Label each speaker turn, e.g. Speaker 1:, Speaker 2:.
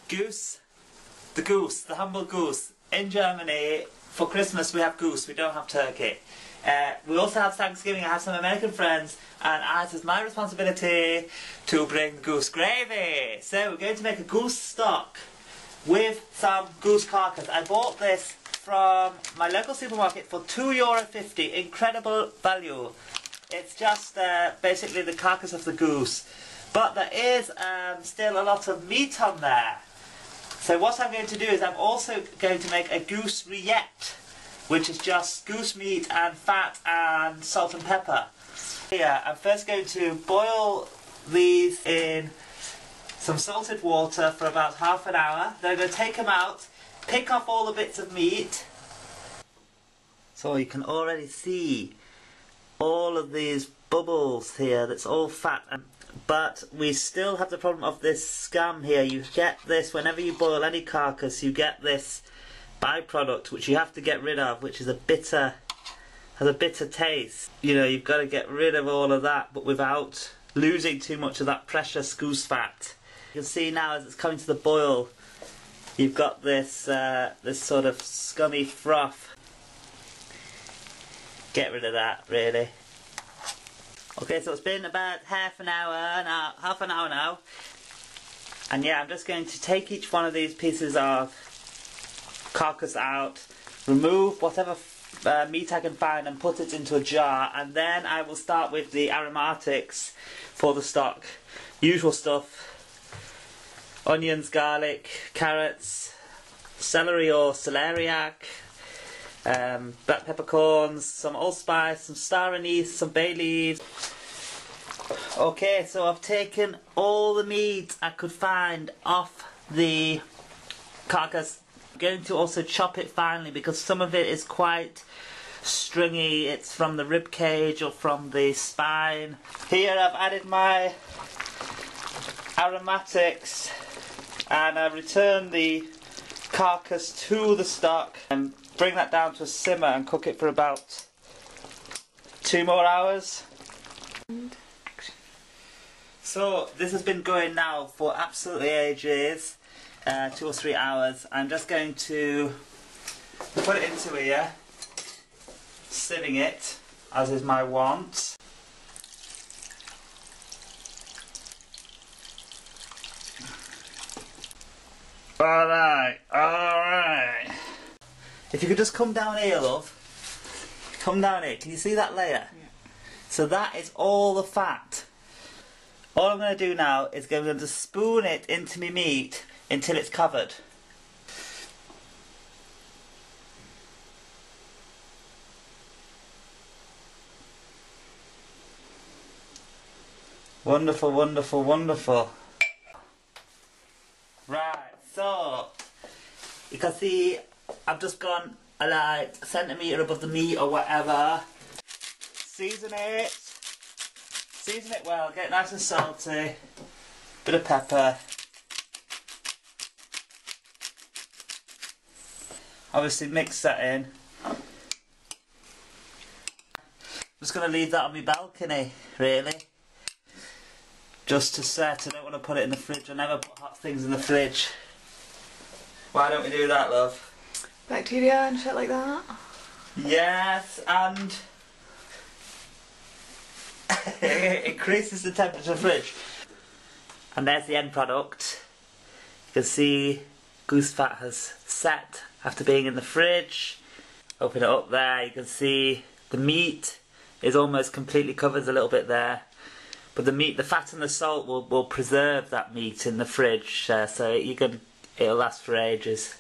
Speaker 1: Goose, the humble goose. In Germany, for Christmas we have goose, we don't have turkey. We also have Thanksgiving, I have some American friends, and it is my responsibility to bring goose gravy. So we're going to make a goose stock with some goose carcass. I bought this from my local supermarket for €2.50, incredible value. It's just basically the carcass of the goose. But there is still a lot of meat on there. So what I'm going to do is I'm also going to make a goose rillette, which is just goose meat and fat and salt and pepper. Here, I'm first going to boil these in some salted water for about half an hour. Then I'm going to take them out, pick off all the bits of meat. So you can already see all of these bubbles here, that's all fat. But we still have the problem of this scum here. You get this, whenever you boil any carcass, you get this byproduct which you have to get rid of, which is has a bitter taste. You know, you've got to get rid of all of that, but without losing too much of that precious goose fat. You can see now as it's coming to the boil, you've got this this sort of scummy froth. Get rid of that, really. Okay, so it's been about half an hour now, and yeah, I'm just going to take each one of these pieces of carcass out, remove whatever meat I can find and put it into a jar, and then I will start with the aromatics for the stock. Usual stuff: onions, garlic, carrots, celery or celeriac, black peppercorns, some allspice, some star anise, some bay leaves. Okay, so I've taken all the meat I could find off the carcass. I'm going to also chop it finely because some of it is quite stringy. It's from the rib cage or from the spine. Here I've added my aromatics, and I return the carcass to the stock and bring that down to a simmer and cook it for about 2 more hours. So this has been going now for absolutely ages, 2 or 3 hours. I'm just going to put it into here, sieving it as is my wont. Alright. If you could just come down here, love. Come down here. Can you see that layer? Yeah. So that is all the fat. All I'm going to do now is I'm going to spoon it into my meat until it's covered. Wonderful, wonderful, wonderful. Right, so you can see I've just gone like a centimetre above the meat or whatever. Season it well, get it nice and salty, bit of pepper. Obviously mix that in. I'm just going to leave that on my balcony, really. Just to set. I don't want to put it in the fridge. I never put hot things in the fridge. Why don't we do that, love?
Speaker 2: Bacteria and shit like that?
Speaker 1: Yes, and it increases the temperature of the fridge. And there's the end product. You can see goose fat has set after being in the fridge. Open it up there, you can see the meat is almost completely covered. There's a little bit there. But the fat and the salt will preserve that meat in the fridge, so it'll last for ages.